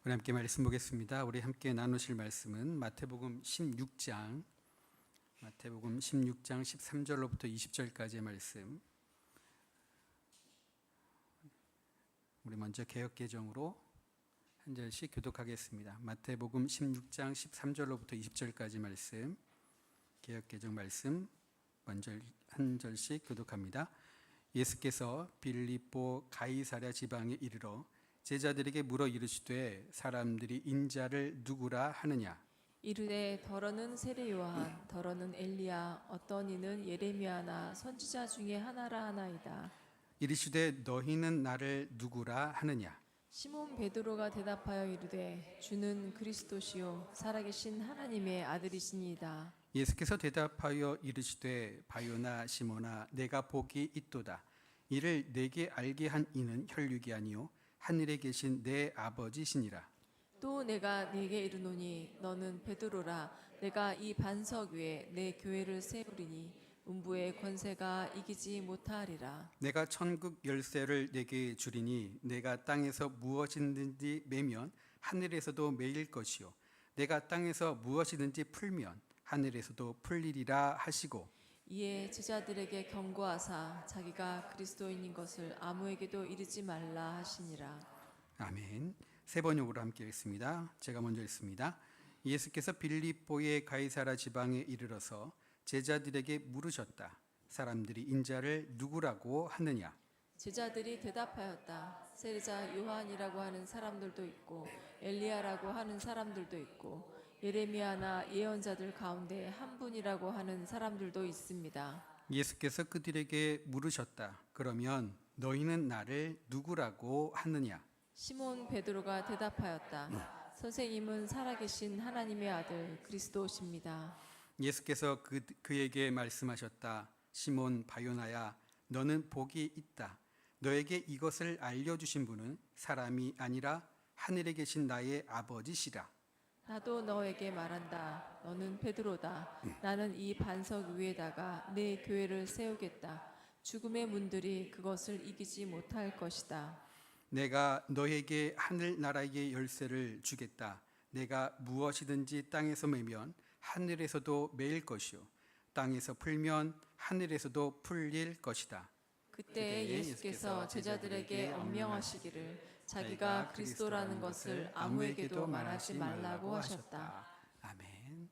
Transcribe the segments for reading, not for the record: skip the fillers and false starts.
우리 함께 말씀 보겠습니다. 우리 함께 나누실 말씀은 마태복음 16장 13절로부터 20절까지의 말씀. 우리 먼저 개역개정으로 한 절씩 교독하겠습니다. 마태복음 16장 13절로부터 20절까지 말씀, 개역개정 말씀 먼저 한 절씩 교독합니다. 예수께서 빌립보 가이사랴 지방에 이르러 제자들에게 물어 이르시되 사람들이 인자를 누구라 하느냐? 이르되 더러는 세례 요한, 더러는 엘리야, 어떤 이는 예레미야나 선지자 중에 하나라 하나이다. 이르시되 너희는 나를 누구라 하느냐? 시몬 베드로가 대답하여 이르되 주는 그리스도시요 살아계신 하나님의 아들이시니이다. 예수께서 대답하여 이르시되 바요나 시몬아 내가 복이 있도다. 이를 내게 알게 한 이는 혈육이 아니요 하늘에 계신 내 아버지시니라. 또 내가 네게 이르노니 너는 베드로라. 내가 이 반석 위에 내 교회를 세우리니 음부의 권세가 이기지 못하리라. 내가 천국 열쇠를 내게 주리니 내가 땅에서 무엇이든지 매면 하늘에서도 매일 것이요 내가 땅에서 무엇이든지 풀면 하늘에서도 풀리리라 하시고, 이에 제자들에게 경고하사 자기가 그리스도인인 것을 아무에게도 이르지 말라 하시니라. 아멘. 세 번역으로 함께 읽습니다. 제가 먼저 읽습니다. 예수께서 빌립보의 가이사랴 지방에 이르러서 제자들에게 물으셨다. 사람들이 인자를 누구라고 하느냐? 제자들이 대답하였다. 세례자 요한이라고 하는 사람들도 있고 엘리야라고 하는 사람들도 있고 예레미야나 예언자들 가운데 한 분이라고 하는 사람들도 있습니다. 예수께서 그들에게 물으셨다. 그러면 너희는 나를 누구라고 하느냐? 시몬 베드로가 대답하였다. 선생님은 살아계신 하나님의 아들 그리스도십니다. 예수께서 그에게 말씀하셨다. 시몬 바요나야, 너는 복이 있다. 너에게 이것을 알려주신 분은 사람이 아니라 하늘에 계신 나의 아버지시라. 나도 너에게 말한다. 너는 베드로다. 나는 이 반석 위에다가 내 교회를 세우겠다. 죽음의 문들이 그것을 이기지 못할 것이다. 내가 너에게 하늘나라의 열쇠를 주겠다. 내가 무엇이든지 땅에서 매면 하늘에서도 매일 것이요 땅에서 풀면 하늘에서도 풀릴 것이다. 그때 예수께서 제자들에게 엄명하시기를 자기가 그리스도라는 것을 아무에게도 말하지 말라고 하셨다. 아멘.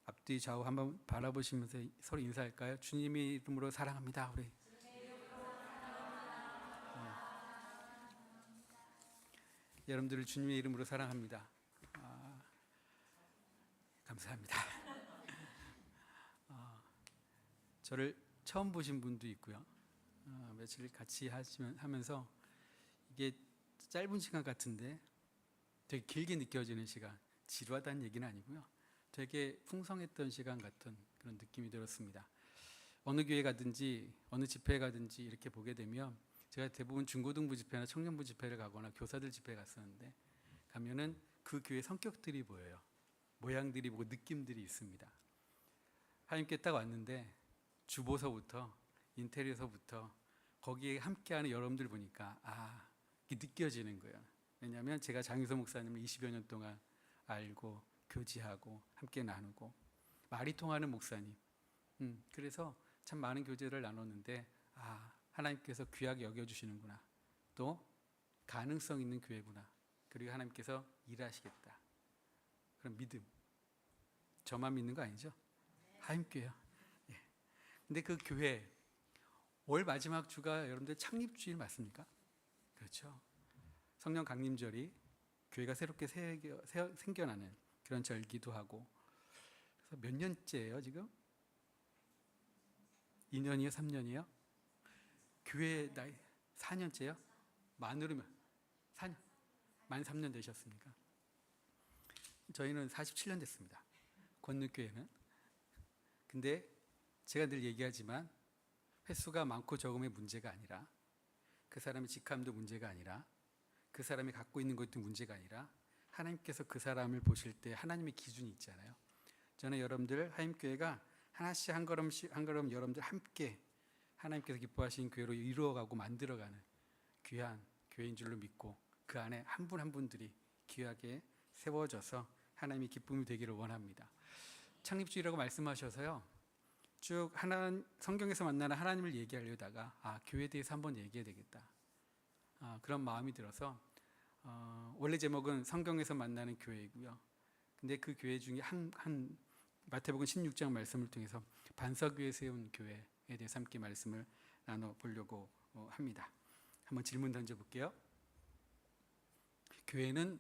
앞뒤 좌우 한번 바라보시면서 서로 인사할까요? 주님의 이름으로 사랑합니다. 우리. 여러분들을 주님의 이름으로 사랑합니다. 감사합니다. 저를 처음 보신 분도 있고요. 며칠 같이 하면서 이게 짧은 시간 같은데 되게 길게 느껴지는 시간, 지루하다는 얘기는 아니고요. 되게 풍성했던 시간 같은 그런 느낌이 들었습니다. 어느 교회 가든지 어느 집회에 가든지 이렇게 보게 되면 제가 대부분 중고등부 집회나 청년부 집회를 가거나 교사들 집회에 갔었는데 가면은 그 교회 성격들이 보여요. 모양들이 보고 느낌들이 있습니다. 하나님께 딱 왔는데 주보서부터 인테리어서부터 거기에 함께하는 여러분들 보니까 이게 느껴지는 거예요. 왜냐하면 제가 장유서 목사님을 20여 년 동안 알고 교제하고 함께 나누고 말이 통하는 목사님. 그래서 참 많은 교제를 나눴는데 하나님께서 귀하게 여겨주시는구나. 또 가능성 있는 교회구나. 그리고 하나님께서 일하시겠다. 그런 믿음. 저만 믿는 거 아니죠? 하나님께요. 근데 그 교회 올 마지막 주가 여러분들 창립주일 맞습니까? 그렇죠. 성령 강림절이 교회가 새롭게 생겨나는 그런 절기도 하고. 그래서 몇 년째예요 지금? 2년이요? 3년이요? 교회 나이 4년째요? 만으로면 4년, 만 3년 되셨습니까? 저희는 47년 됐습니다. 권능교회는. 근데 제가 늘 얘기하지만 횟수가 많고 적음의 문제가 아니라 그 사람의 직함도 문제가 아니라 그 사람이 갖고 있는 것도 문제가 아니라 하나님께서 그 사람을 보실 때 하나님의 기준이 있잖아요. 저는 여러분들 하나님교회가 하나씩 한 걸음 여러분들 함께 하나님께서 기뻐하신 교회로 이루어가고 만들어가는 귀한 교회인 줄로 믿고 그 안에 한 분 한 분들이 귀하게 세워져서 하나님의 기쁨이 되기를 원합니다. 창립주의라고 말씀하셔서요. 쭉 성경에서 만나는 하나님을 얘기하려다가 교회에 대해서 한번 얘기해야 되겠다. 그런 마음이 들어서 원래 제목은 성경에서 만나는 교회이고요. 근데 그 교회 중에 한 마태복음 16장 말씀을 통해서 반석위에 세운 교회에 대해서 함께 말씀을 나눠보려고 합니다. 한번 질문 던져볼게요. 교회는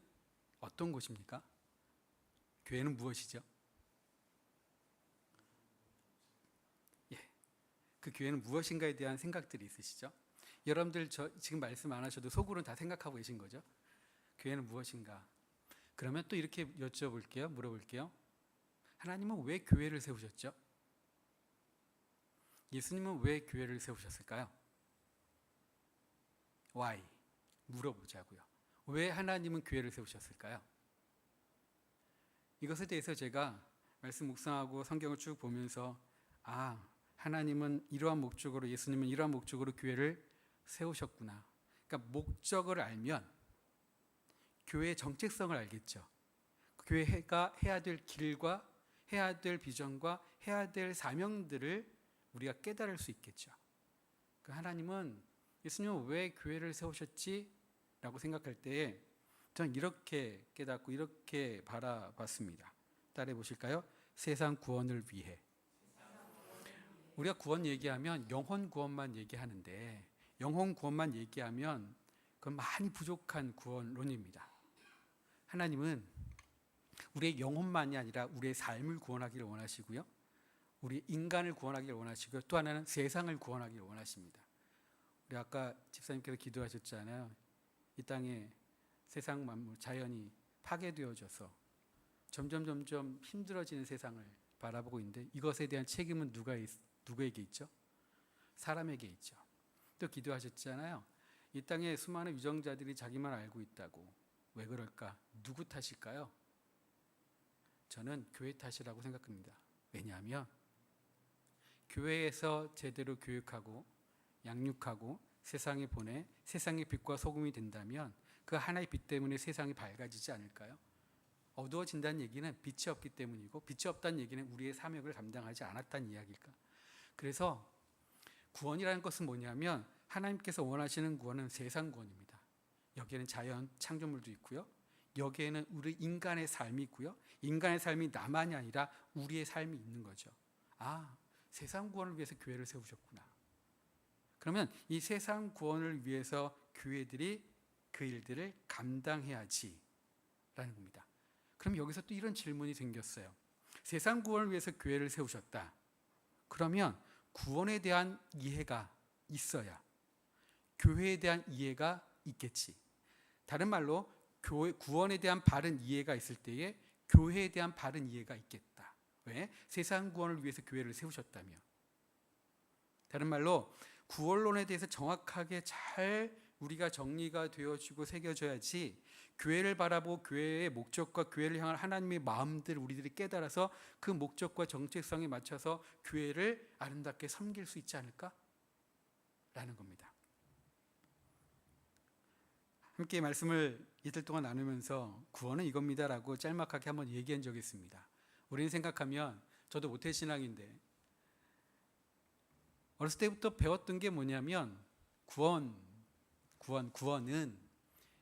어떤 곳입니까? 교회는 무엇이죠? 그 교회는 무엇인가에 대한 생각들이 있으시죠? 여러분들 지금 말씀 안 하셔도 속으로는 다 생각하고 계신 거죠? 교회는 무엇인가? 그러면 또 이렇게 물어볼게요. 하나님은 왜 교회를 세우셨죠? 예수님은 왜 교회를 세우셨을까요? Why? 물어보자고요. 왜 하나님은 교회를 세우셨을까요? 이것에 대해서 제가 말씀 묵상하고 성경을 쭉 보면서 하나님은 이러한 목적으로, 예수님은 이러한 목적으로 교회를 세우셨구나. 그러니까 목적을 알면 교회의 정체성을 알겠죠. 교회가 해야 될 길과 해야 될 비전과 해야 될 사명들을 우리가 깨달을 수 있겠죠. 하나님은, 예수님은 왜 교회를 세우셨지? 라고 생각할 때에 저는 이렇게 깨닫고 이렇게 바라봤습니다. 따라해 보실까요? 세상 구원을 위해. 우리가 구원 얘기하면 영혼 구원만 얘기하는데, 영혼 구원만 얘기하면 그건 많이 부족한 구원론입니다. 하나님은 우리의 영혼만이 아니라 우리의 삶을 구원하기를 원하시고요, 우리 인간을 구원하기를 원하시고요, 또 하나는 세상을 구원하기를 원하십니다. 우리 아까 집사님께서 기도하셨잖아요. 이 땅에 세상 만물, 자연이 파괴되어져서 점점 힘들어지는 세상을 바라보고 있는데, 이것에 대한 책임은 누구에게 있죠? 사람에게 있죠. 또 기도하셨잖아요. 이 땅에 수많은 유정자들이 자기만 알고 있다고. 왜 그럴까? 누구 탓일까요? 저는 교회 탓이라고 생각합니다. 왜냐하면 교회에서 제대로 교육하고 양육하고 세상에 보내 세상의 빛과 소금이 된다면 그 하나의 빛 때문에 세상이 밝아지지 않을까요? 어두워진다는 얘기는 빛이 없기 때문이고, 빛이 없다는 얘기는 우리의 사명을 감당하지 않았다는 이야기일까? 그래서 구원이라는 것은 뭐냐면, 하나님께서 원하시는 구원은 세상 구원입니다. 여기에는 자연 창조물도 있고요, 여기에는 우리 인간의 삶이 있고요, 인간의 삶이 나만이 아니라 우리의 삶이 있는 거죠. 세상 구원을 위해서 교회를 세우셨구나. 그러면 이 세상 구원을 위해서 교회들이 그 일들을 감당해야지 라는 겁니다. 그럼 여기서 또 이런 질문이 생겼어요. 세상 구원을 위해서 교회를 세우셨다. 그러면 구원에 대한 이해가 있어야 교회에 대한 이해가 있겠지. 다른 말로 구원에 대한 바른 이해가 있을 때에 교회에 대한 바른 이해가 있겠다. 왜? 세상 구원을 위해서 교회를 세우셨다며. 다른 말로 구원론에 대해서 정확하게 잘 우리가 정리가 되어지고 새겨져야지 교회를 바라보고 교회의 목적과 교회를 향한 하나님의 마음들을 우리들이 깨달아서 그 목적과 정체성에 맞춰서 교회를 아름답게 섬길 수 있지 않을까? 라는 겁니다. 함께 말씀을 이틀 동안 나누면서 구원은 이겁니다라고 짤막하게 한번 얘기한 적이 있습니다. 우리는 생각하면, 저도 모태신앙인데 어렸을 때부터 배웠던 게 뭐냐면, 구원은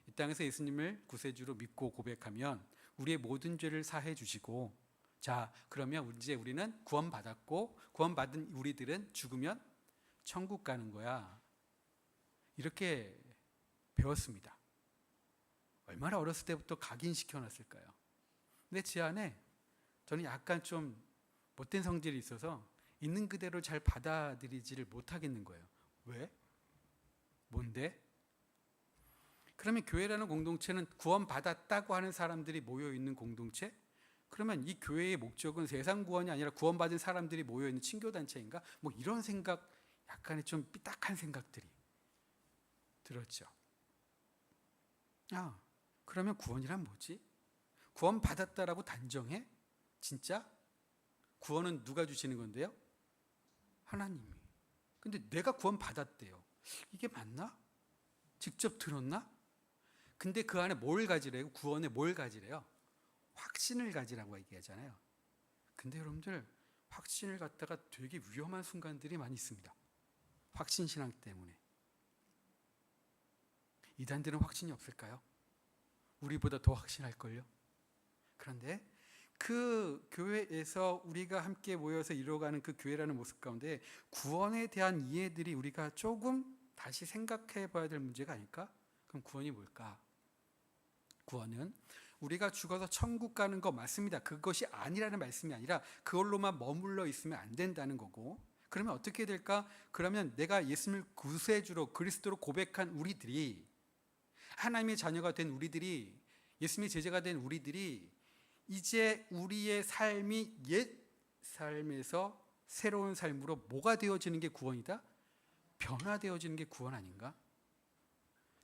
이 땅에서 예수님을 구세주로 믿고 고백하면 우리의 모든 죄를 사해 주시고, 자, 그러면 이제 우리는 구원받았고, 구원받은 우리들은 죽으면 천국 가는 거야. 이렇게 배웠습니다. 얼마나 어렸을 때부터 각인시켜 놨을까요? 근데 제 안에 저는 약간 좀 못된 성질이 있어서 있는 그대로 잘 받아들이지를 못하겠는 거예요. 왜? 뭔데? 그러면 교회라는 공동체는 구원받았다고 하는 사람들이 모여있는 공동체? 그러면 이 교회의 목적은 세상 구원이 아니라 구원받은 사람들이 모여있는 친교단체인가? 이런 생각, 약간의 좀 삐딱한 생각들이 들었죠. 그러면 구원이란 뭐지? 구원받았다라고 단정해? 진짜? 구원은 누가 주시는 건데요? 하나님이. 근데 내가 구원받았대요. 이게 맞나? 직접 들었나? 근데 그 안에 뭘 가지래요? 구원에 뭘 가지래요? 확신을 가지라고 얘기하잖아요. 근데 여러분들 확신을 갖다가 되게 위험한 순간들이 많이 있습니다. 확신신앙 때문에. 이단들은 확신이 없을까요? 우리보다 더 확신할걸요? 그런데 그 교회에서 우리가 함께 모여서 이루어가는 그 교회라는 모습 가운데 구원에 대한 이해들이 우리가 조금 다시 생각해 봐야 될 문제가 아닐까? 그럼 구원이 뭘까? 구원은 우리가 죽어서 천국 가는 거 맞습니다. 그것이 아니라는 말씀이 아니라 그걸로만 머물러 있으면 안 된다는 거고, 그러면 어떻게 될까? 그러면 내가 예수님을 구세주로 그리스도로 고백한 우리들이, 하나님의 자녀가 된 우리들이, 예수님의 제자가 된 우리들이 이제 우리의 삶이 옛 삶에서 새로운 삶으로 뭐가 되어지는 게 구원이다? 변화되어지는 게 구원 아닌가?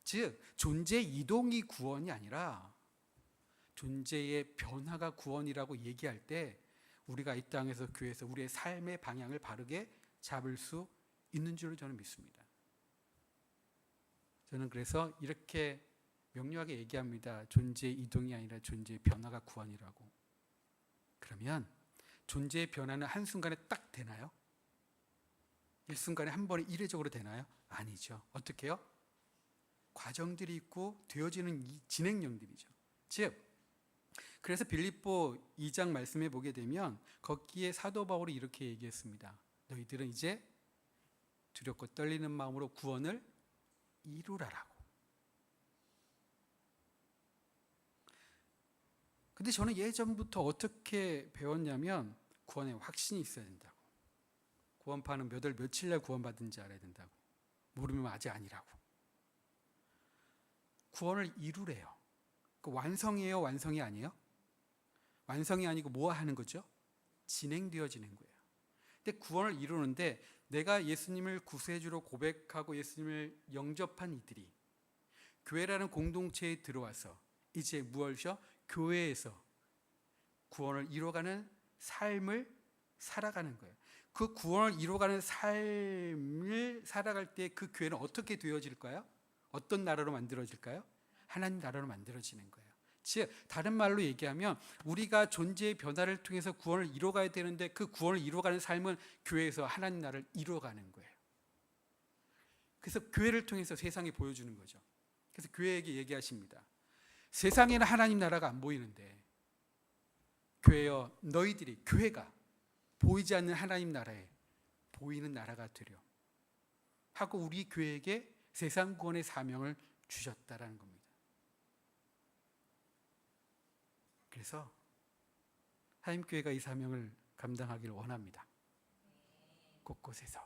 즉 존재 이동이 구원이 아니라 존재의 변화가 구원이라고 얘기할 때 우리가 이 땅에서 교회에서 우리의 삶의 방향을 바르게 잡을 수 있는 줄로 저는 믿습니다. 저는 그래서 이렇게 명료하게 얘기합니다. 존재의 이동이 아니라 존재의 변화가 구원이라고. 그러면 존재의 변화는 한순간에 딱 되나요? 일순간에 한 번에 이례적으로 되나요? 아니죠. 어떻게 해요? 과정들이 있고 되어지는 이 진행령들이죠. 즉 그래서 빌립보 2장 말씀해 보게 되면 거기에 사도 바울이 이렇게 얘기했습니다. 너희들은 이제 두렵고 떨리는 마음으로 구원을 이루라라고. 근데 저는 예전부터 어떻게 배웠냐면 구원에 확신이 있어야 된다고. 구원파는 몇 월 며칠 날 구원받은지 알아야 된다고. 모르면 아직 아니라고. 구원을 이루래요. 그 완성이에요, 완성이 아니에요? 완성이 아니고 뭐 하는 거죠? 진행되어지는 거예요. 근데 구원을 이루는데 내가 예수님을 구세주로 고백하고 예수님을 영접한 이들이 교회라는 공동체에 들어와서 이제 무엇이요? 교회에서 구원을 이루어가는 삶을 살아가는 거예요. 그 구원을 이루어가는 삶을 살아갈 때 그 교회는 어떻게 되어질까요? 어떤 나라로 만들어질까요? 하나님 나라로 만들어지는 거예요. 즉 다른 말로 얘기하면 우리가 존재의 변화를 통해서 구원을 이루어가야 되는데 그 구원을 이루어가는 삶은 교회에서 하나님 나라를 이루어가는 거예요. 그래서 교회를 통해서 세상에 보여주는 거죠. 그래서 교회에게 얘기하십니다. 세상에는 하나님 나라가 안 보이는데 교회여 너희들이, 교회가 보이지 않는 하나님 나라에 보이는 나라가 되려 하고 우리 교회에게 세상 구원의 사명을 주셨다라는 겁니다. 그래서 하나님교회가 이 사명을 감당하기를 원합니다. 곳곳에서.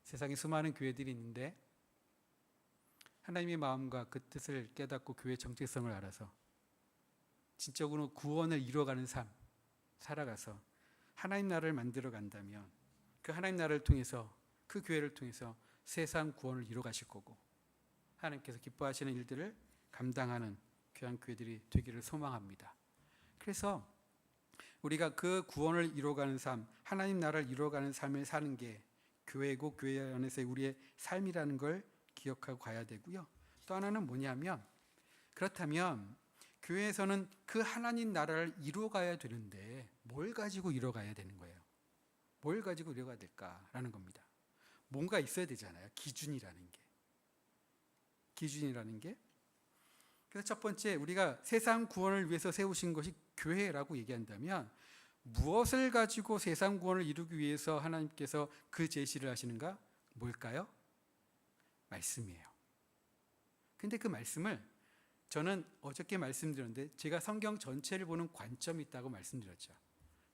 세상에 수많은 교회들이 있는데 하나님의 마음과 그 뜻을 깨닫고 교회의 정체성을 알아서 진적으로 구원을 이루어가는 삶 살아가서 하나님 나라를 만들어 간다면 그 하나님 나라를 통해서, 그 교회를 통해서 세상 구원을 이루어 가실 거고 하나님께서 기뻐하시는 일들을 감당하는 귀한 교회들이 되기를 소망합니다. 그래서 우리가 그 구원을 이루어가는 삶, 하나님 나라를 이루어가는 삶을 사는 게 교회고 교회 안에서의 우리의 삶이라는 걸 기억하고 가야 되고요. 또 하나는 뭐냐면, 그렇다면 교회에서는 그 하나님 나라를 이루어가야 되는데 뭘 가지고 이루어가야 되는 거예요? 뭘 가지고 이루어가야 될까라는 겁니다. 뭔가 있어야 되잖아요. 기준이라는 게. 기준이라는 게. 그래서 첫 번째, 우리가 세상 구원을 위해서 세우신 것이 교회라고 얘기한다면 무엇을 가지고 세상 구원을 이루기 위해서 하나님께서 그 제시를 하시는가? 뭘까요? 말씀이에요. 근데 그 말씀을 저는 어저께 말씀드렸는데 제가 성경 전체를 보는 관점이 있다고 말씀드렸죠.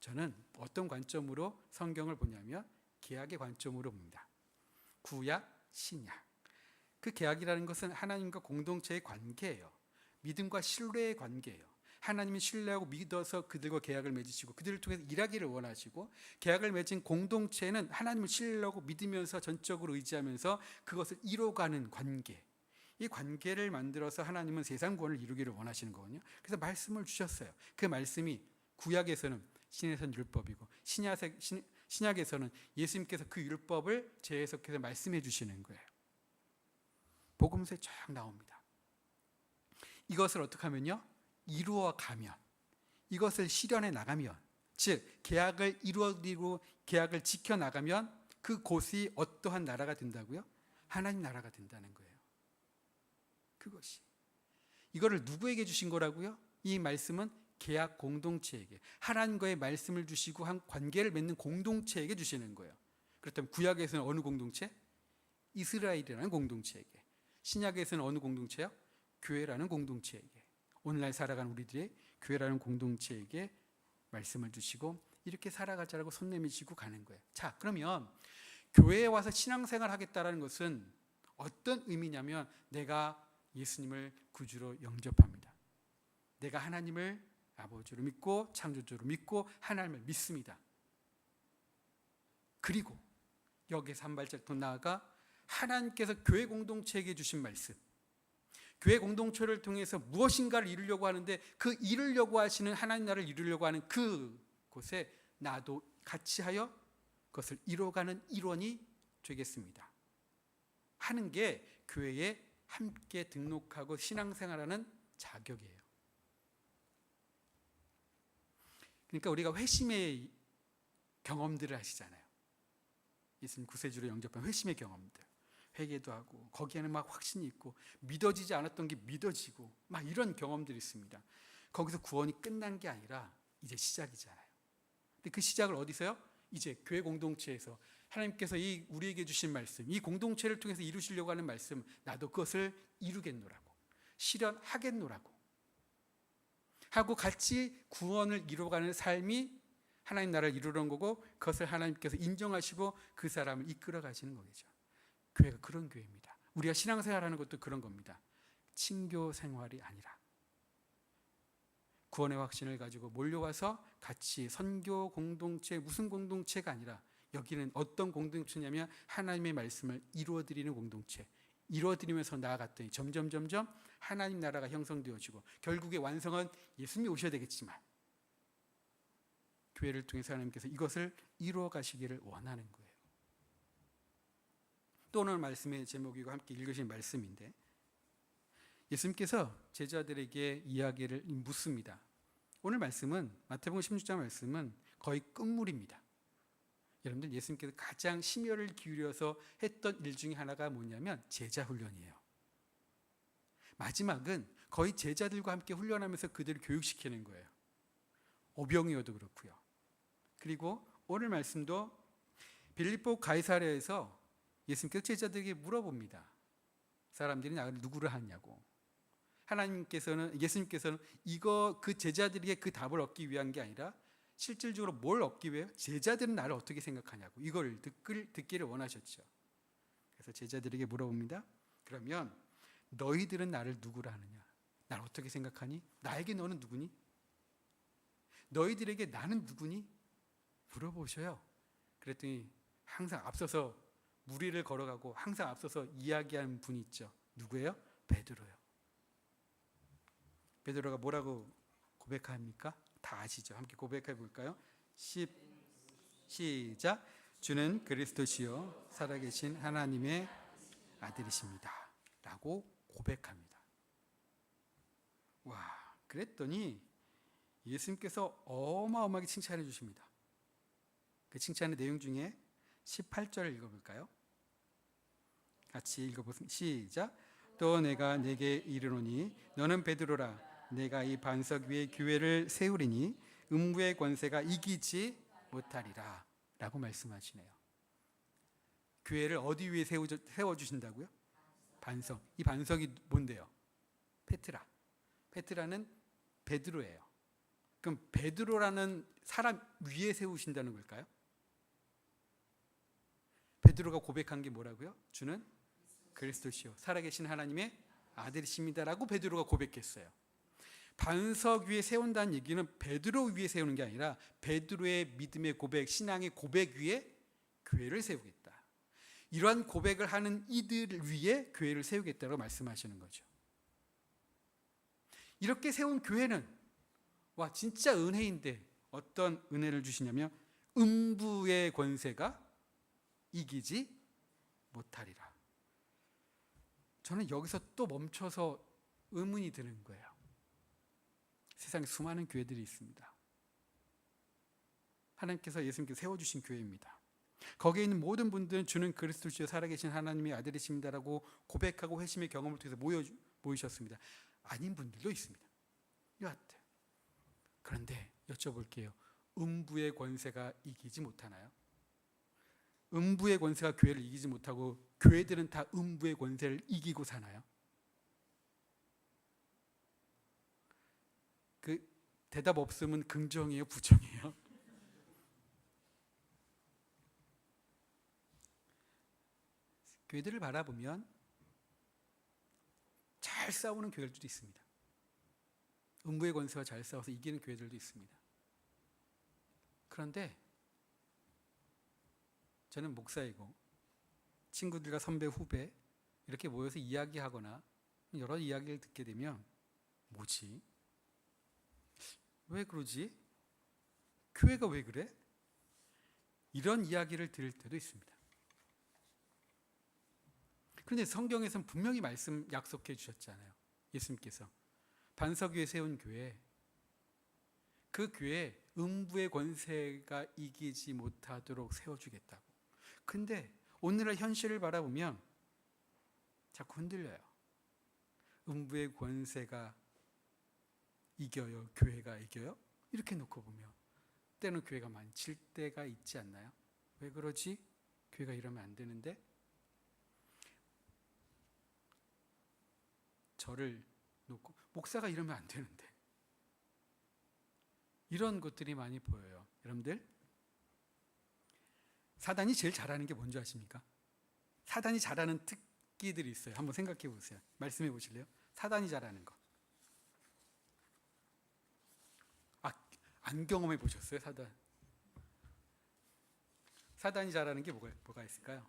저는 어떤 관점으로 성경을 보냐면 개약의 관점으로 봅니다. 구약, 신약. 그 개약이라는 것은 하나님과 공동체의 관계예요. 믿음과 신뢰의 관계예요. 하나님이 신뢰하고 믿어서 그들과 계약을 맺으시고 그들을 통해서 일하기를 원하시고, 계약을 맺은 공동체는 하나님을 신뢰하고 믿으면서 전적으로 의지하면서 그것을 이뤄가는 관계. 이 관계를 만들어서 하나님은 세상 구원을 이루기를 원하시는 거거든요. 그래서 말씀을 주셨어요. 그 말씀이 구약에서는 신에서는 율법이고 신약에서는 예수님께서 그 율법을 재해석해서 말씀해 주시는 거예요. 복음서에 쫙 나옵니다. 이것을 어떻게 하면요? 이루어 가면, 이것을 실현해 나가면, 즉 계약을 이루어드리고 계약을 지켜 나가면 그곳이 어떠한 나라가 된다고요? 하나님 나라가 된다는 거예요. 그것이. 이거를 누구에게 주신 거라고요? 이 말씀은 계약 공동체에게, 하나님과의 말씀을 주시고 한 관계를 맺는 공동체에게 주시는 거예요. 그렇다면 구약에서는 어느 공동체? 이스라엘이라는 공동체에게. 신약에서는 어느 공동체요? 교회라는 공동체에게. 오늘날 살아가는 우리들의 교회라는 공동체에게 말씀을 주시고 이렇게 살아가자라고 손 내미시고 가는 거예요. 자, 그러면 교회에 와서 신앙생활 하겠다라는 것은 어떤 의미냐면 내가 예수님을 구주로 영접합니다. 내가 하나님을 아버지로 믿고 창조주로 믿고 하나님을 믿습니다. 그리고 여기에서 한 발짝 더 나아가 하나님께서 교회 공동체에게 주신 말씀, 교회 공동체를 통해서 무엇인가를 이루려고 하는데 그 이루려고 하시는 하나님 나라를 이루려고 하는 그곳에 나도 같이 하여 그것을 이뤄가는 일원이 되겠습니다 하는 게 교회에 함께 등록하고 신앙생활하는 자격이에요. 그러니까 우리가 회심의 경험들을 하시잖아요. 예수님 구세주로 영접한 회심의 경험들, 회개도 하고 거기에는 막 확신이 있고 믿어지지 않았던 게 믿어지고 막 이런 경험들이 있습니다. 거기서 구원이 끝난 게 아니라 이제 시작이잖아요. 근데 그 시작을 어디서요? 이제 교회 공동체에서 하나님께서 이 우리에게 주신 말씀, 이 공동체를 통해서 이루시려고 하는 말씀, 나도 그것을 이루겠노라고, 실현하겠노라고 하고 같이 구원을 이루어가는 삶이 하나님 나라를 이루는 거고, 그것을 하나님께서 인정하시고 그 사람을 이끌어 가시는 거겠죠. 교회가 그런 교회입니다. 우리가 신앙생활하는 것도 그런 겁니다. 친교 생활이 아니라 구원의 확신을 가지고 몰려와서 같이 선교 공동체, 무슨 공동체가 아니라 여기는 어떤 공동체냐면 하나님의 말씀을 이루어드리는 공동체, 이루어드리면서 나아갔더니 점점 하나님 나라가 형성되어지고 결국의 완성은 예수님이 오셔야 되겠지만 교회를 통해서 하나님께서 이것을 이루어 가시기를 원하는 거예요. 또 오늘 말씀의 제목이고 함께 읽으신 말씀인데, 예수님께서 제자들에게 이야기를 묻습니다. 오늘 말씀은 마태복음 16장 말씀은 거의 끝물입니다. 여러분들, 예수님께서 가장 심혈을 기울여서 했던 일 중에 하나가 뭐냐면 제자 훈련이에요. 마지막은 거의 제자들과 함께 훈련하면서 그들을 교육시키는 거예요. 오병이어도 그렇고요. 그리고 오늘 말씀도 빌립보 가이사랴에서 예수님께서 제자들에게 물어봅니다. 사람들이 나를 누구를 하냐고. 예수님께서는 이거 그 제자들에게 그 답을 얻기 위한 게 아니라 실질적으로 뭘 얻기 위해요? 제자들은 나를 어떻게 생각하냐고 이걸 듣기를 원하셨죠. 그래서 제자들에게 물어봅니다. 그러면 너희들은 나를 누구라 하느냐? 나를 어떻게 생각하니? 나에게 너는 누구니? 너희들에게 나는 누구니? 물어보셔요. 그랬더니 항상 앞서서 무리를 걸어가고 항상 앞서서 이야기하는 분이 있죠. 누구예요? 베드로요. 베드로가 뭐라고 고백합니까? 다 아시죠? 함께 고백해 볼까요? 시작. 주는 그리스도시요 살아계신 하나님의 아들이십니다 라고 고백합니다. 와, 그랬더니 예수님께서 어마어마하게 칭찬해 주십니다. 그 칭찬의 내용 중에 18절을 읽어볼까요? 같이 읽어보겠습니다. 시작. 또 내가 네게 이르노니 너는 베드로라. 내가 이 반석 위에 교회를 세우리니 음부의 권세가 이기지 못하리라 라고 말씀하시네요. 교회를 어디 위에 세워주신다고요? 반석. 이 반석이 뭔데요? 페트라. 페트라는 베드로예요. 그럼 베드로라는 사람 위에 세우신다는 걸까요? 베드로가 고백한 게 뭐라고요? 주는 그리스도시요 살아계신 하나님의 아들이십니다라고 베드로가 고백했어요. 반석 위에 세운다는 얘기는 베드로 위에 세우는 게 아니라 베드로의 믿음의 고백, 신앙의 고백 위에 교회를 세우겠다. 이러한 고백을 하는 이들 위에 교회를 세우겠다고 말씀하시는 거죠. 이렇게 세운 교회는 와 진짜 은혜인데 어떤 은혜를 주시냐면 음부의 권세가 이기지 못하리라. 저는 여기서 또 멈춰서 의문이 드는 거예요. 세상에 수많은 교회들이 있습니다. 하나님께서 예수님께서 세워주신 교회입니다. 거기에 있는 모든 분들은 주는 그리스도 주여 살아계신 하나님의 아들이십니다라고 고백하고 회심의 경험을 통해서 모이셨습니다. 아닌 분들도 있습니다. 여하튼 그런데 여쭤볼게요. 음부의 권세가 이기지 못하나요? 음부의 권세가 교회를 이기지 못하고 교회들은 다 음부의 권세를 이기고 사나요? 그 대답 없으면 긍정이에요, 부정이에요? 교회들을 바라보면 잘 싸우는 교회들도 있습니다. 음부의 권세와 잘 싸워서 이기는 교회들도 있습니다. 그런데 저는 목사이고 친구들과 선배, 후배 이렇게 모여서 이야기하거나 여러 이야기를 듣게 되면 뭐지? 왜 그러지? 교회가 왜 그래? 이런 이야기를 들을 때도 있습니다. 그런데 성경에서는 분명히 약속해 주셨잖아요. 예수님께서 반석 위에 세운 교회, 그 교회 음부의 권세가 이기지 못하도록 세워주겠다고. 근데 오늘날 현실을 바라보면 자꾸 흔들려요. 음부의 권세가 이겨요? 교회가 이겨요? 이렇게 놓고 보면 때는 교회가 망칠 때가 있지 않나요? 왜 그러지? 교회가 이러면 안 되는데? 저를 놓고 목사가 이러면 안 되는데 이런 것들이 많이 보여요. 여러분들 사단이 제일 잘하는 게 뭔지 아십니까? 사단이 잘하는 특기들이 있어요. 한번 생각해 보세요. 말씀해 보실래요? 사단이 잘하는 거. 안 경험해 보셨어요? 사단이 잘하는 게 뭐가 있을까요?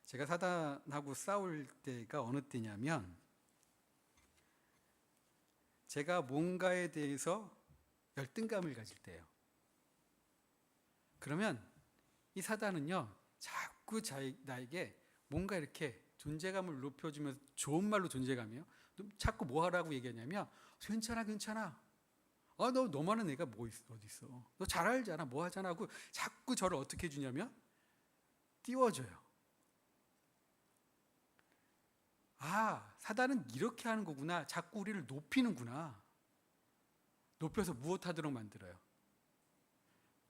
제가 사단하고 싸울 때가 어느 때냐면 제가 뭔가에 대해서 열등감을 가질 때예요. 그러면 이 사단은요 자꾸 나에게 뭔가 이렇게 존재감을 높여주면서 좋은 말로 존재감이요. 자꾸 뭐 하라고 얘기하냐면 괜찮아. 너만한 애가 어디 있어? 너 잘 알잖아. 뭐 하잖아 하고 자꾸 저를 어떻게 해주냐면 띄워줘요. 사단은 이렇게 하는 거구나. 자꾸 우리를 높이는구나. 높여서 무엇하도록 만들어요.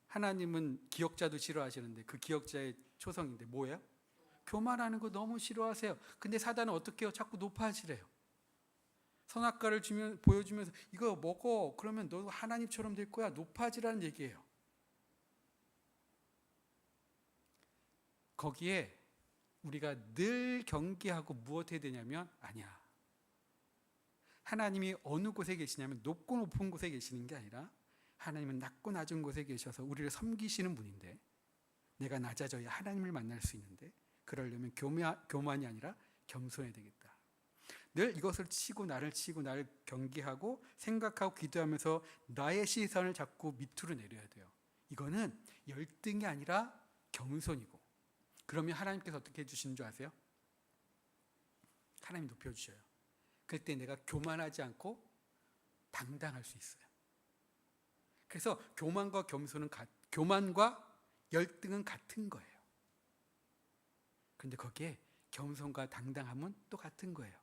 하나님은 기역자도 싫어하시는데 그 기역자의 초성인데 뭐예요? 교만하는 거 너무 싫어하세요. 근데 사단은 어떻게 해요? 자꾸 높아지래요. 선악과를 보여주면서 이거 먹어. 그러면 너 하나님처럼 될 거야. 높아지라는 얘기예요. 거기에 우리가 늘 경계하고 무엇 해야 되냐면 아니야. 하나님이 어느 곳에 계시냐면 높은 곳에 계시는 게 아니라 하나님은 낮고 낮은 곳에 계셔서 우리를 섬기시는 분인데 내가 낮아져야 하나님을 만날 수 있는데 그러려면 교만이 아니라 겸손해야 되겠다. 늘 이것을 나를 경계하고 생각하고 기도하면서 나의 시선을 자꾸 밑으로 내려야 돼요. 이거는 열등이 아니라 겸손이고 그러면 하나님께서 어떻게 해주시는 줄 아세요? 하나님이 높여주셔요. 그때 내가 교만하지 않고 당당할 수 있어요. 그래서 교만과 열등은 같은 거예요. 그런데 거기에 겸손과 당당함은 또 같은 거예요.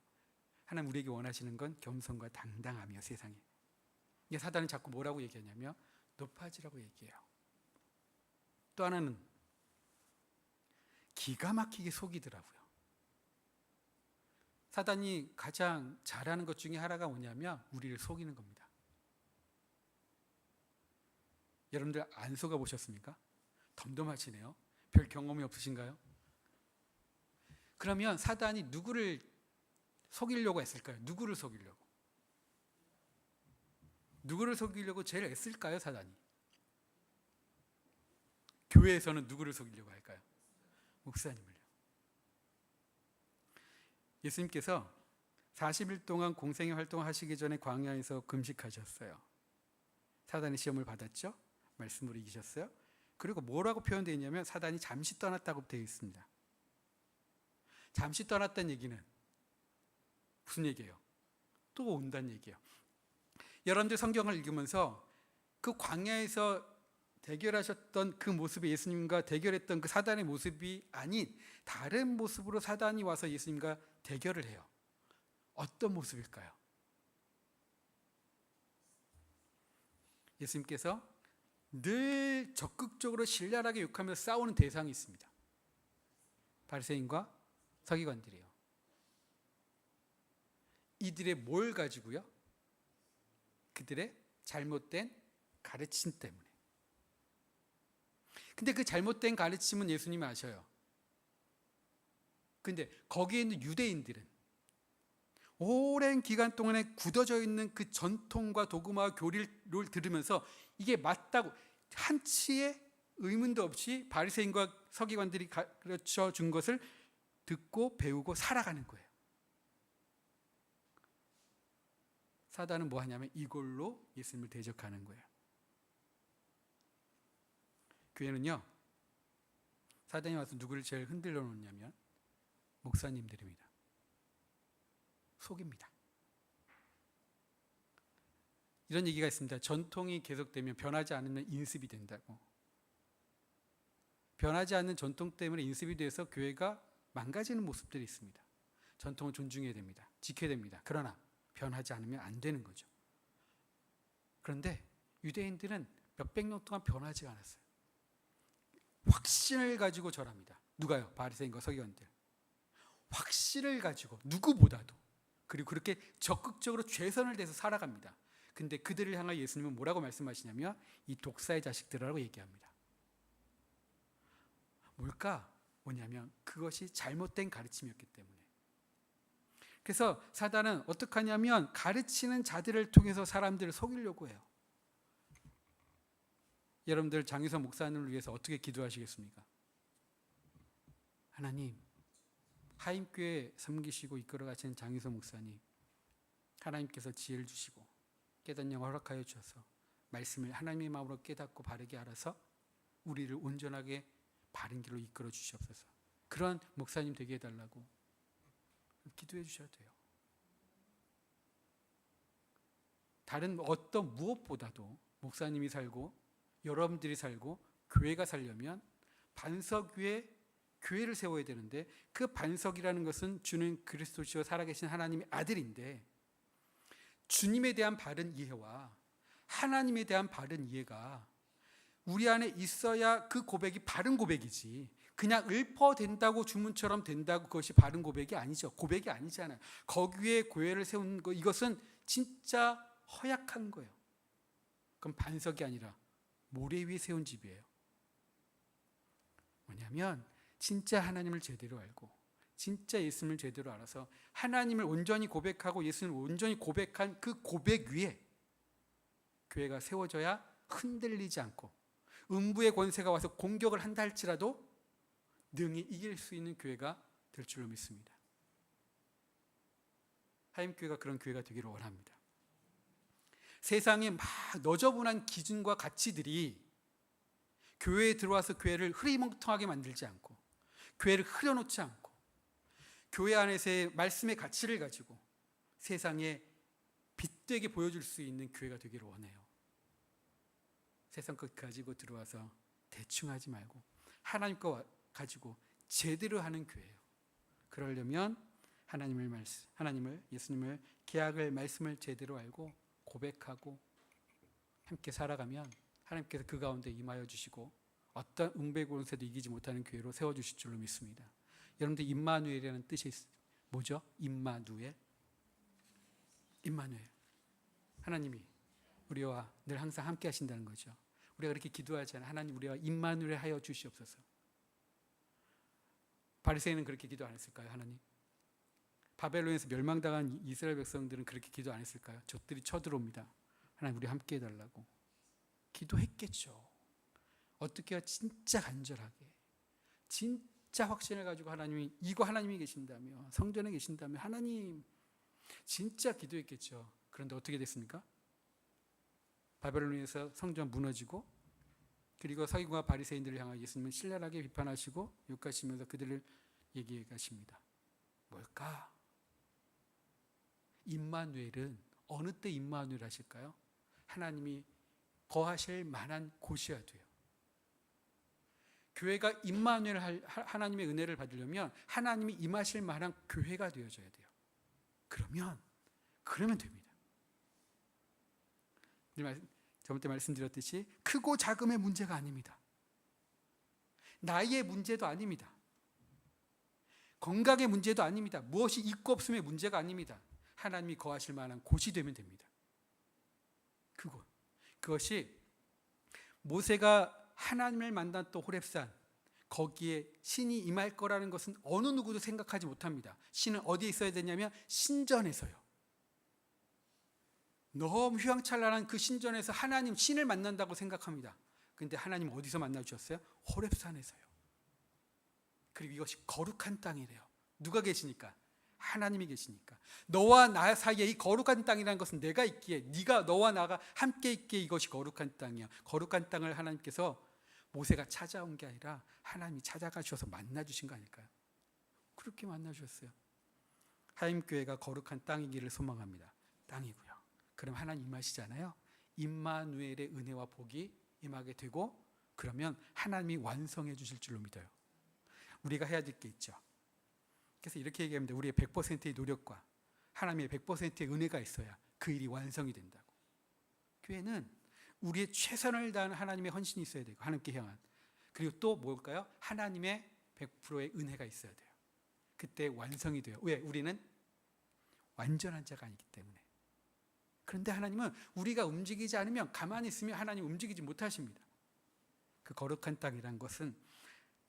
하나님 우리에게 원하시는 건 겸손과 당당함이에요. 세상에. 사단은 자꾸 뭐라고 얘기하냐면 높아지라고 얘기해요. 또 하나는 기가 막히게 속이더라고요. 사단이 가장 잘하는 것 중에 하나가 뭐냐면 우리를 속이는 겁니다. 여러분들 안 속아 보셨습니까? 덤덤하시네요. 별 경험이 없으신가요? 그러면 사단이 누구를 속이려고 했을까요? 누구를 속이려고 제일 애쓸까요? 사단이. 교회에서는 누구를 속이려고 할까요? 목사님을요. 예수님께서 40일 동안 공생애 활동을 하시기 전에 광야에서 금식하셨어요. 사단의 시험을 받았죠. 말씀으로 이기셨어요. 그리고 뭐라고 표현되어 있냐면 사단이 잠시 떠났다고 되어 있습니다. 잠시 떠났다는 얘기는 무슨 얘기예요? 또 온다는 얘기예요. 여러분들 성경을 읽으면서 그 광야에서 대결하셨던 그 모습이 예수님과 대결했던 그 사단의 모습이 아닌 다른 모습으로 사단이 와서 예수님과 대결을 해요. 어떤 모습일까요? 예수님께서 늘 적극적으로 신랄하게 욕하면서 싸우는 대상이 있습니다. 바리새인과 서기관들이에요. 이들의 뭘 가지고요? 그들의 잘못된 가르침 때문에. 근데 그 잘못된 가르침은 예수님이 아셔요. 근데 거기에 있는 유대인들은 오랜 기간 동안에 굳어져 있는 그 전통과 도구와 교리를 들으면서 이게 맞다고 한치의 의문도 없이 바리새인과 서기관들이 가르쳐 준 것을 듣고 배우고 살아가는 거예요. 사단은 뭐 하냐면 이걸로 예수님을 대적하는 거예요. 교회는요, 사단이 와서 누구를 제일 흔들어 놓냐면 목사님들입니다. 속입니다. 이런 얘기가 있습니다. 전통이 계속되면 변하지 않으면 인습이 된다고. 변하지 않는 전통 때문에 인습이 돼서 교회가 망가지는 모습들이 있습니다. 전통을 존중해야 됩니다. 지켜야 됩니다. 그러나 변하지 않으면 안 되는 거죠. 그런데 유대인들은 몇백 년 동안 변하지 않았어요. 확신을 가지고 절합니다. 누가요? 바리새인과 서기관들. 확신을 가지고 누구보다도, 그리고 그렇게 적극적으로 최선을 다해서 살아갑니다. 근데 그들을 향하여 예수님은 뭐라고 말씀하시냐면 이 독사의 자식들이라고 얘기합니다. 뭘까? 뭐냐면 그것이 잘못된 가르침이었기 때문에. 그래서 사단은 어떻게 하냐면 가르치는 자들을 통해서 사람들을 속이려고 해요. 여러분들 장유선 목사님을 위해서 어떻게 기도하시겠습니까? 하나님, 하임교회 섬기시고 이끌어 가시는 장유선 목사님, 하나님께서 지혜를 주시고 깨닫는 영을 허락하여 주셔서 말씀을 하나님의 마음으로 깨닫고 바르게 알아서 우리를 온전하게 바른 길로 이끌어 주시옵소서. 그런 목사님 되게 해달라고 기도해 주셔야 돼요. 다른 어떤 무엇보다도 목사님이 살고 여러분들이 살고 교회가 살려면 반석 위에 교회를 세워야 되는데, 그 반석이라는 것은 주는 그리스도시요 살아계신 하나님의 아들인데, 주님에 대한 바른 이해와 하나님에 대한 바른 이해가 우리 안에 있어야 그 고백이 바른 고백이지, 그냥 읊어댄다고 주문처럼 된다고 그것이 바른 고백이 아니죠. 고백이 아니잖아요. 거기에 교회를 세운 거, 이것은 진짜 허약한 거예요. 그럼 반석이 아니라 모래 위에 세운 집이에요. 뭐냐면 진짜 하나님을 제대로 알고 진짜 예수님을 제대로 알아서 하나님을 온전히 고백하고 예수님을 온전히 고백한 그 고백 위에 교회가 세워져야 흔들리지 않고 음부의 권세가 와서 공격을 한다 할지라도 능히 이길 수 있는 교회가 될 줄로 믿습니다. 하임교회가 그런 교회가 되기를 원합니다. 세상에 막 너저분한 기준과 가치들이 교회에 들어와서 교회를 흐리멍텅하게 만들지 않고, 교회를 흐려놓지 않고, 교회 안에서의 말씀의 가치를 가지고 세상에 빛되게 보여줄 수 있는 교회가 되기를 원해요. 세상 것 가지고 들어와서 대충 하지 말고 하나님 것 가지고 제대로 하는 교회예요. 그러려면 하나님을 예수님을 계약을 말씀을 제대로 알고 고백하고 함께 살아가면 하나님께서 그 가운데 임하여 주시고 어떤 응배고론세도 이기지 못하는 교회로 세워주실 줄로 믿습니다. 여러분들 임마누엘이라는 뜻이 뭐죠? 임마누엘. 하나님이 우리와 늘 항상 함께 하신다는 거죠. 우리가 그렇게 기도하잖아요. 하나님, 우리와 임마누엘 하여 주시옵소서. 바리새인은 그렇게 기도 안 했을까요? 하나님, 바벨론에서 멸망당한 이스라엘 백성들은 그렇게 기도 안 했을까요? 적들이 쳐들어옵니다. 하나님, 우리 함께 해달라고 기도했겠죠. 어떻게 해야 진짜 간절하게, 진짜 확신을 가지고 하나님이, 이거 하나님이 계신다며, 성전에 계신다며 하나님, 진짜 기도했겠죠. 그런데 어떻게 됐습니까? 바벨론에서 성전 무너지고, 그리고 서기관과 바리새인들을 향하여 예수님은 신랄하게 비판하시고 욕하시면서 그들을 얘기해 가십니다. 뭘까? 임마누엘은 어느 때 임마누엘 하실까요? 하나님이 거하실 만한 곳이어야 돼요. 교회가 임마누엘 하나님의 은혜를 받으려면 하나님이 임하실 만한 교회가 되어져야 돼요. 그러면 됩니다. 저번때 말씀드렸듯이 크고 작음의 문제가 아닙니다. 나이의 문제도 아닙니다. 건강의 문제도 아닙니다. 무엇이 있고 없음의 문제가 아닙니다. 하나님이 거하실 만한 곳이 되면 됩니다. 그것이 모세가 하나님을 만났던 호렙산, 거기에 신이 임할 거라는 것은 어느 누구도 생각하지 못합니다. 신은 어디에 있어야 되냐면 신전에서요. 너무 휘황찬란한 그 신전에서 하나님, 신을 만난다고 생각합니다. 그런데 하나님 어디서 만나주셨어요? 호렙산에서요. 그리고 이것이 거룩한 땅이래요. 누가 계시니까? 하나님이 계시니까. 너와 나 사이에 이 거룩한 땅이라는 것은 내가 있기에, 네가 너와 나가 함께 있기에 이것이 거룩한 땅이야. 거룩한 땅을 하나님께서 모세가 찾아온 게 아니라 하나님이 찾아가셔서 만나주신 거 아닐까요? 그렇게 만나주셨어요. 하임교회가 거룩한 땅이기를 소망합니다. 땅이고요. 그럼 하나님 임하시잖아요. 임마누엘의 은혜와 복이 임하게 되고, 그러면 하나님이 완성해 주실 줄로 믿어요. 우리가 해야 될 게 있죠. 그래서 이렇게 얘기합니다. 우리의 100%의 노력과 하나님의 100%의 은혜가 있어야 그 일이 완성이 된다고. 교회는 우리의 최선을 다하는 하나님의 헌신이 있어야 되고, 하나님께 향한, 그리고 또 뭘까요? 하나님의 100%의 은혜가 있어야 돼요. 그때 완성이 돼요. 왜? 우리는 완전한 자가 아니기 때문에. 그런데 하나님은 우리가 움직이지 않으면, 가만히 있으면 하나님 움직이지 못하십니다. 그 거룩한 땅이란 것은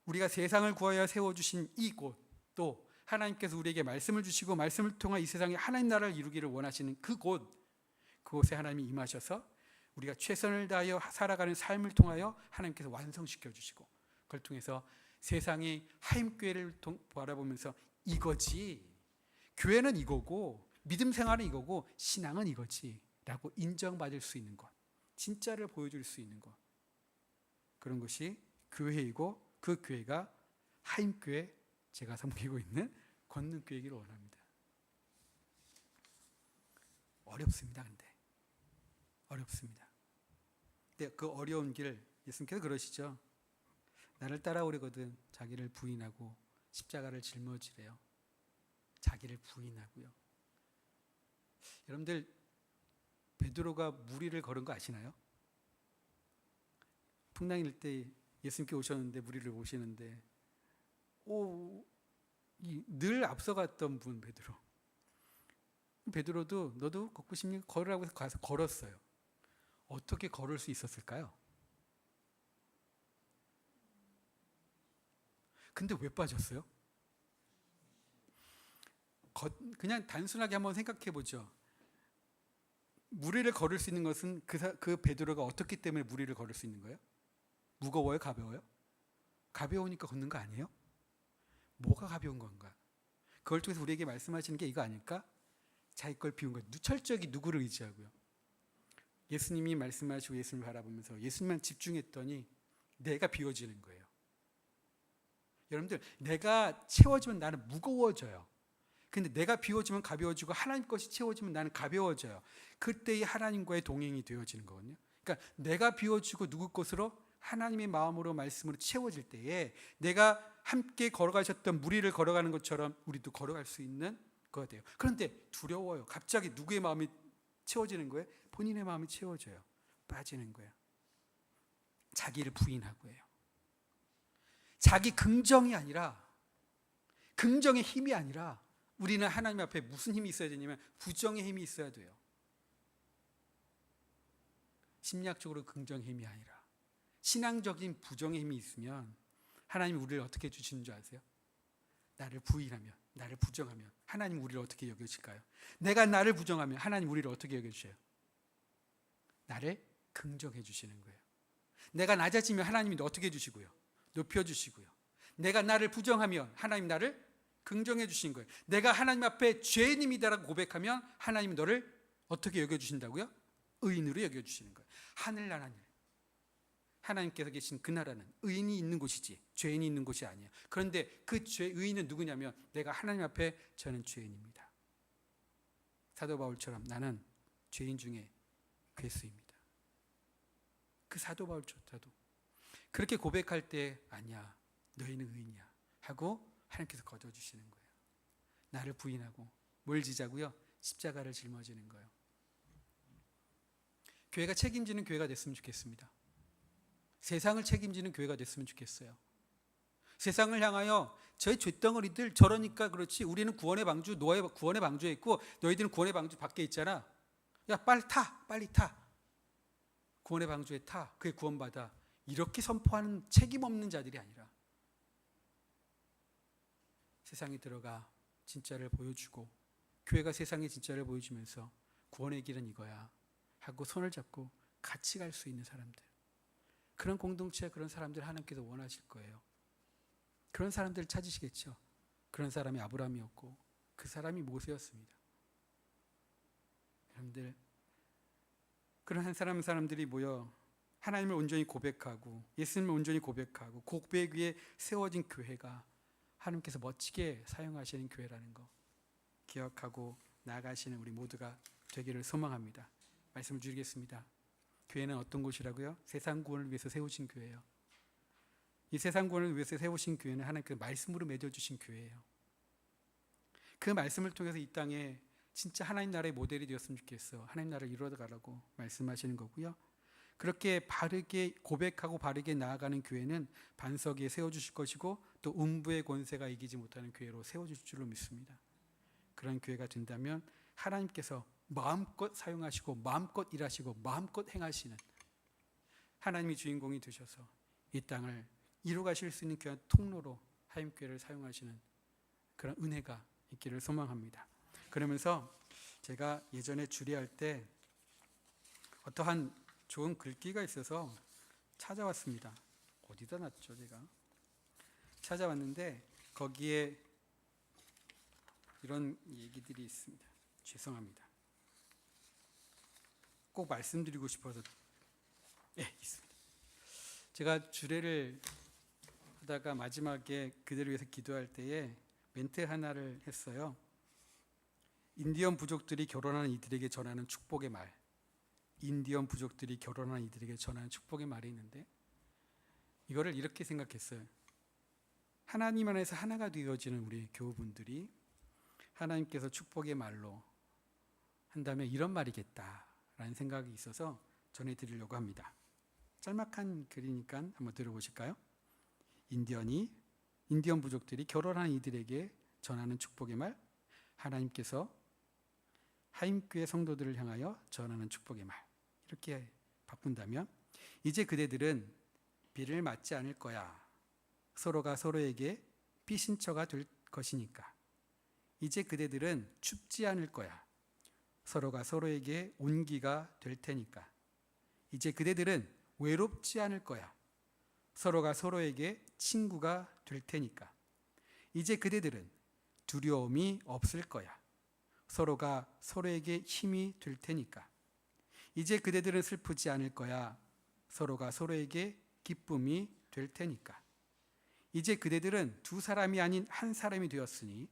우리가 세상을 구하여 세워주신 이곳, 또 하나님께서 우리에게 말씀을 주시고 말씀을 통해 이 세상에 하나님 나라를 이루기를 원하시는 그곳에 하나님이 임하셔서 우리가 최선을 다하여 살아가는 삶을 통하여 하나님께서 완성시켜 주시고, 그걸 통해서 세상이 하임교회를 바라보면서 이거지, 교회는 이거고 믿음 생활은 이거고 신앙은 이거지 라고 인정받을 수 있는 것, 진짜를 보여줄 수 있는 것, 그런 것이 교회이고, 그 교회가 하임교회, 제가 섬기고 있는 권능교회이기를 원합니다. 어렵습니다. 근데 어렵습니다. 근데 그 어려운 길, 예수님께서 그러시죠. 나를 따라오려거든 자기를 부인하고 십자가를 짊어지래요. 자기를 부인하고요. 여러분들, 베드로가 무리를 걸은 거 아시나요? 풍랑일 때 예수님께 오셨는데, 무리를 오시는데, 늘 앞서갔던 분 베드로. 베드로도 너도 걷고 싶니? 걸으라고 해서 가서 걸었어요. 어떻게 걸을 수 있었을까요? 근데 왜 빠졌어요? 그냥 단순하게 한번 생각해 보죠. 무리를 걸을 수 있는 것은 그 베드로가 어떻기 때문에 무리를 걸을 수 있는 거예요? 무거워요? 가벼워요? 가벼우니까 걷는 거 아니에요? 뭐가 가벼운 건가? 그걸 통해서 우리에게 말씀하시는 게 이거 아닐까? 자기 걸 비운 거예요. 철저히 누구를 의지하고요? 예수님이 말씀하시고 예수님을 바라보면서 예수님만 집중했더니 내가 비워지는 거예요. 여러분들, 내가 채워지면 나는 무거워져요. 근데 내가 비워지면 가벼워지고 하나님 것이 채워지면 나는 가벼워져요. 그때의 하나님과의 동행이 되어지는 거거든요. 그러니까 내가 비워지고 누구 것으로? 하나님의 마음으로, 말씀으로 채워질 때에 내가 함께 걸어가셨던 무리를 걸어가는 것처럼 우리도 걸어갈 수 있는 거가 돼요. 그런데 두려워요. 갑자기 누구의 마음이 채워지는 거예요? 본인의 마음이 채워져요. 빠지는 거예요. 자기를 부인하고 해요. 자기 긍정이 아니라, 긍정의 힘이 아니라 우리는 하나님 앞에 무슨 힘이 있어야 되냐면 부정의 힘이 있어야 돼요. 심리학적으로 긍정의 힘이 아니라 신앙적인 부정의 힘이 있으면 하나님이 우리를 어떻게 주시는 줄 아세요? 나를 부인하면, 나를 부정하면 하나님 우리를 어떻게 여겨주실까요? 내가 나를 부정하면 하나님 우리를 어떻게 여겨주셔요? 나를 긍정해 주시는 거예요. 내가 낮아지면 하나님이 어떻게 해주시고요? 높여주시고요. 내가 나를 부정하면 하나님 나를 긍정해 주신 거예요. 내가 하나님 앞에 죄인입니다라고 고백하면 하나님이 너를 어떻게 여겨주신다고요? 의인으로 여겨주시는 거예요. 하늘나라는, 하나님께서 계신 그 나라는 의인이 있는 곳이지 죄인이 있는 곳이 아니에요. 그런데 그 의인은 누구냐면 내가 하나님 앞에 저는 죄인입니다. 사도 바울처럼 나는 죄인 중에 괴수입니다. 그 사도 바울조차도 그렇게 고백할 때 아니야, 너희는 의인이야 하고 하나님께서 거둬주시는 거예요. 나를 부인하고 뭘 지자고요? 십자가를 짊어지는 거예요. 교회가 책임지는 교회가 됐으면 좋겠습니다. 세상을 책임지는 교회가 됐으면 좋겠어요. 세상을 향하여 저희 쇳덩어리들 저러니까 그렇지 우리는 구원의 방주, 너의 구원의 방주에 있고 너희들은 구원의 방주 밖에 있잖아. 야 빨리 타, 빨리 타. 구원의 방주에 타, 그게 구원받아. 이렇게 선포하는 책임 없는 자들이 아니라 세상에 들어가 진짜를 보여주고 교회가 세상에 진짜를 보여주면서 구원의 길은 이거야 하고 손을 잡고 같이 갈 수 있는 사람들, 그런 공동체, 그런 사람들 하나님께서 원하실 거예요. 그런 사람들을 찾으시겠죠. 그런 사람이 아브라함이었고 그 사람이 모세였습니다. 여러분들, 그런 한 사람들이 모여 하나님을 온전히 고백하고 예수님을 온전히 고백하고 고백 위에 세워진 교회가 하나님께서 멋지게 사용하시는 교회라는 거 기억하고 나아가시는 우리 모두가 되기를 소망합니다. 말씀을 드리겠습니다. 교회는 어떤 곳이라고요? 세상 구원을 위해서 세우신 교회예요. 이 세상 구원을 위해서 세우신 교회는 하나님께서 말씀으로 맺어주신 교회예요. 그 말씀을 통해서 이 땅에 진짜 하나님 나라의 모델이 되었으면 좋겠어. 하나님 나라를 이루어가라고 말씀하시는 거고요. 그렇게 바르게 고백하고 바르게 나아가는 교회는 반석 위에 세워주실 것이고 또 음부의 권세가 이기지 못하는 교회로 세워줄 줄로 믿습니다. 그런 교회가 된다면 하나님께서 마음껏 사용하시고 마음껏 일하시고 마음껏 행하시는 하나님이 주인공이 되셔서 이 땅을 이루어가실 수 있는 귀한 통로로 하임교회를 사용하시는 그런 은혜가 있기를 소망합니다. 그러면서 제가 예전에 주례할 때 어떠한 좋은 글귀가 있어서 찾아왔습니다. 어디다 놨죠? 제가 찾아왔는데 거기에 이런 얘기들이 있습니다. 죄송합니다. 꼭 말씀드리고 싶어서 있습니다. 제가 주례를 하다가 마지막에 그들을 위해서 기도할 때에 멘트 하나를 했어요. 인디언 부족들이 결혼하는 이들에게 전하는 축복의 말. 인디언 부족들이 결혼하는 이들에게 전하는 축복의 말이 있는데 이거를 이렇게 생각했어요. 하나님 안에서 하나가 되어지는 우리 교우분들이 하나님께서 축복의 말로 한다면 이런 말이겠다라는 생각이 있어서 전해드리려고 합니다. 짤막한 글이니까 한번 들어보실까요? 인디언 부족들이 결혼한 이들에게 전하는 축복의 말, 하나님께서 하임교회 성도들을 향하여 전하는 축복의 말, 이렇게 바꾼다면 이제 그대들은 비를 맞지 않을 거야. 서로가 서로에게 피신처가 될 것이니까. 이제 그대들은 춥지 않을 거야. 서로가 서로에게 온기가 될 테니까. 이제 그대들은 외롭지 않을 거야. 서로가 서로에게 친구가 될 테니까. 이제 그대들은 두려움이 없을 거야. 서로가 서로에게 힘이 될 테니까. 이제 그대들은 슬프지 않을 거야. 서로가 서로에게 기쁨이 될 테니까. 이제 그대들은 두 사람이 아닌 한 사람이 되었으니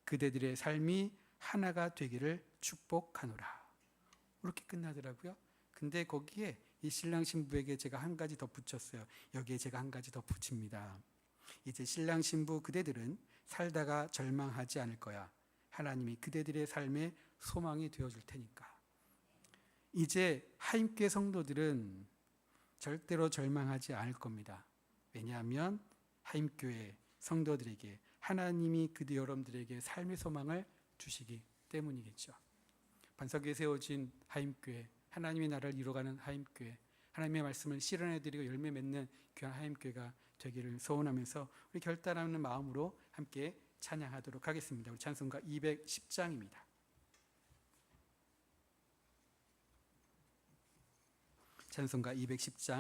그대들의 삶이 하나가 되기를 축복하노라. 이렇게 끝나더라고요. 근데 거기에 이 신랑 신부에게 제가 한 가지 더 붙였어요. 여기에 제가 한 가지 더 붙입니다. 이제 신랑 신부 그대들은 살다가 절망하지 않을 거야. 하나님이 그대들의 삶의 소망이 되어줄 테니까. 이제 하임교회 성도들은 절대로 절망하지 않을 겁니다. 왜냐하면 하임교회 성도들에게 하나님이 그들 여러분들에게 삶의 소망을 주시기 때문이겠죠. 반석 위에 세워진 하임교회, 하나님의 나라를 이루어가는 하임교회, 하나님의 말씀을 실현해드리고 열매 맺는 귀한 하임교회가 되기를 소원하면서 우리 결단하는 마음으로 함께 찬양하도록 하겠습니다. 우리 찬송가 210장입니다. 찬송가 210장